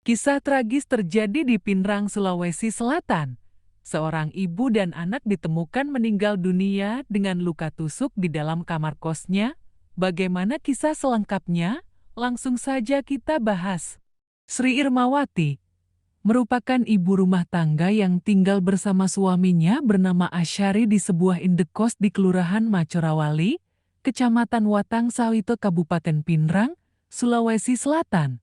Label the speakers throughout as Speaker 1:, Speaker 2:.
Speaker 1: Kisah tragis terjadi di Pinrang, Sulawesi Selatan. Seorang ibu dan anak ditemukan meninggal dunia dengan luka tusuk di dalam kamar kosnya. Bagaimana kisah selengkapnya? Langsung saja kita bahas. Sri Irmawati merupakan ibu rumah tangga yang tinggal bersama suaminya bernama Asyari di sebuah indekos di Kelurahan Macorawali, Kecamatan Watang Sawito, Kabupaten Pinrang, Sulawesi Selatan.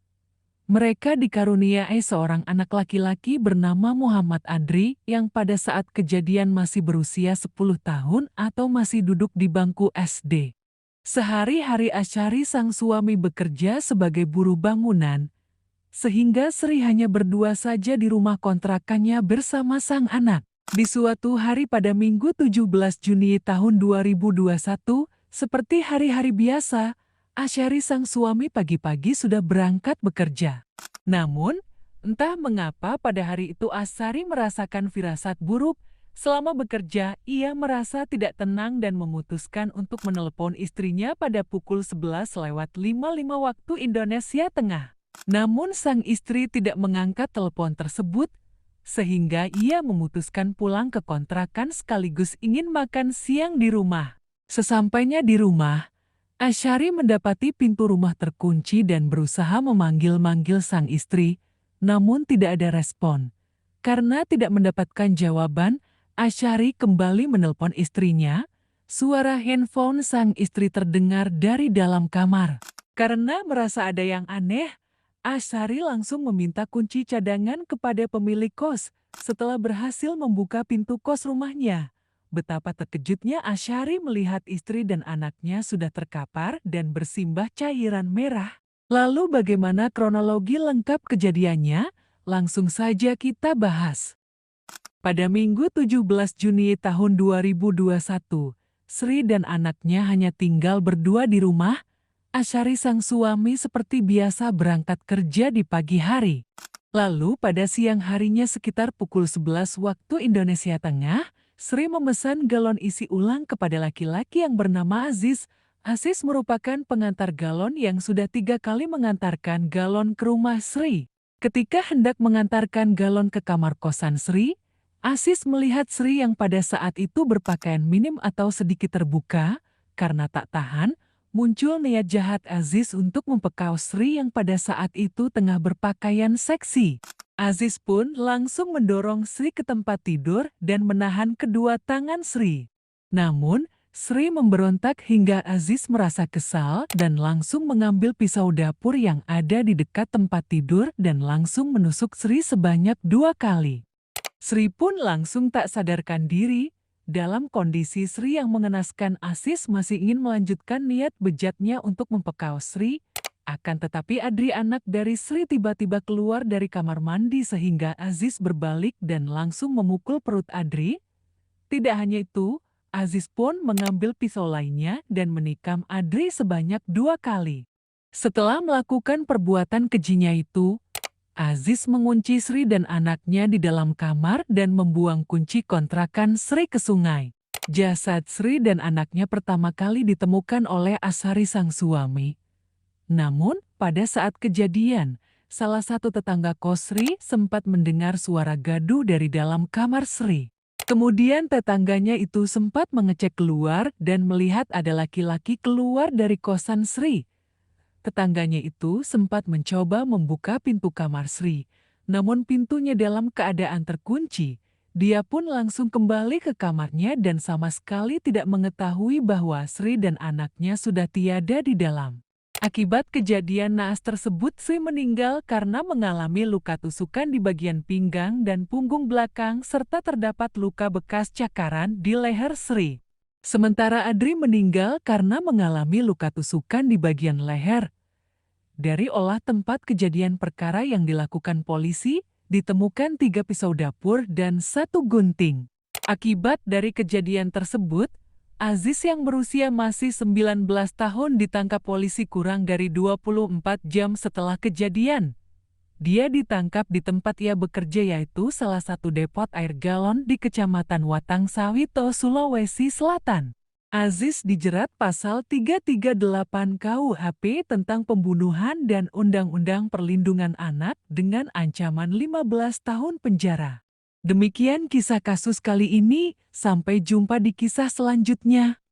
Speaker 1: Mereka dikaruniai seorang anak laki-laki bernama Muhammad Adri yang pada saat kejadian masih berusia 10 tahun atau masih duduk di bangku SD. Sehari-hari Asyari sang suami bekerja sebagai buruh bangunan, sehingga Sri hanya berdua saja di rumah kontrakannya bersama sang anak. Di suatu hari pada Minggu 17 Juni tahun 2021, seperti hari-hari biasa, Asyari sang suami pagi-pagi sudah berangkat bekerja. Namun, entah mengapa pada hari itu Asyari merasakan firasat buruk. Selama bekerja, ia merasa tidak tenang dan memutuskan untuk menelepon istrinya pada pukul 11:55 waktu Indonesia Tengah. Namun sang istri tidak mengangkat telepon tersebut, sehingga ia memutuskan pulang ke kontrakan sekaligus ingin makan siang di rumah. Sesampainya di rumah, Asyari mendapati pintu rumah terkunci dan berusaha memanggil-manggil sang istri, namun tidak ada respon. Karena tidak mendapatkan jawaban, Asyari kembali menelpon istrinya. Suara handphone sang istri terdengar dari dalam kamar. Karena merasa ada yang aneh, Asyari langsung meminta kunci cadangan kepada pemilik kos. Setelah berhasil membuka pintu kos rumahnya, betapa terkejutnya Asyari melihat istri dan anaknya sudah terkapar dan bersimbah cairan merah. Lalu bagaimana kronologi lengkap kejadiannya? Langsung saja kita bahas. Pada Minggu 17 Juni tahun 2021, Sri dan anaknya hanya tinggal berdua di rumah. Asyari sang suami seperti biasa berangkat kerja di pagi hari. Lalu pada siang harinya sekitar pukul 11 waktu Indonesia Tengah, Sri memesan galon isi ulang kepada laki-laki yang bernama Aziz. Aziz merupakan pengantar galon yang sudah 3 kali mengantarkan galon ke rumah Sri. Ketika hendak mengantarkan galon ke kamar kosan Sri, Aziz melihat Sri yang pada saat itu berpakaian minim atau sedikit terbuka. Karena tak tahan, muncul niat jahat Aziz untuk mempekau Sri yang pada saat itu tengah berpakaian seksi. Aziz pun langsung mendorong Sri ke tempat tidur dan menahan kedua tangan Sri. Namun, Sri memberontak hingga Aziz merasa kesal dan langsung mengambil pisau dapur yang ada di dekat tempat tidur dan langsung menusuk Sri sebanyak 2 kali. Sri pun langsung tak sadarkan diri. Dalam kondisi Sri yang mengenaskan, Aziz masih ingin melanjutkan niat bejatnya untuk mempekau Sri. Akan tetapi Adri, anak dari Sri, tiba-tiba keluar dari kamar mandi sehingga Aziz berbalik dan langsung memukul perut Adri. Tidak hanya itu, Aziz pun mengambil pisau lainnya dan menikam Adri sebanyak 2 kali. Setelah melakukan perbuatan kejinya itu, Aziz mengunci Sri dan anaknya di dalam kamar dan membuang kunci kontrakan Sri ke sungai. Jasad Sri dan anaknya pertama kali ditemukan oleh Asyari sang suami. Namun, pada saat kejadian, salah satu tetangga kos Sri sempat mendengar suara gaduh dari dalam kamar Sri. Kemudian tetangganya itu sempat mengecek keluar dan melihat ada laki-laki keluar dari kosan Sri. Tetangganya itu sempat mencoba membuka pintu kamar Sri, namun pintunya dalam keadaan terkunci. Dia pun langsung kembali ke kamarnya dan sama sekali tidak mengetahui bahwa Sri dan anaknya sudah tiada di dalam. Akibat kejadian naas tersebut, Sri meninggal karena mengalami luka tusukan di bagian pinggang dan punggung belakang serta terdapat luka bekas cakaran di leher Sri. Sementara Adri meninggal karena mengalami luka tusukan di bagian leher. Dari olah tempat kejadian perkara yang dilakukan polisi, ditemukan 3 pisau dapur dan 1 gunting. Akibat dari kejadian tersebut, Aziz yang berusia masih 19 tahun ditangkap polisi kurang dari 24 jam setelah kejadian. Dia ditangkap di tempat ia bekerja, yaitu salah satu depot air galon di Kecamatan Watang Sawito, Sulawesi Selatan. Aziz dijerat pasal 338 KUHP tentang pembunuhan dan Undang-Undang Perlindungan Anak dengan ancaman 15 tahun penjara. Demikian kisah kasus kali ini, sampai jumpa di kisah selanjutnya.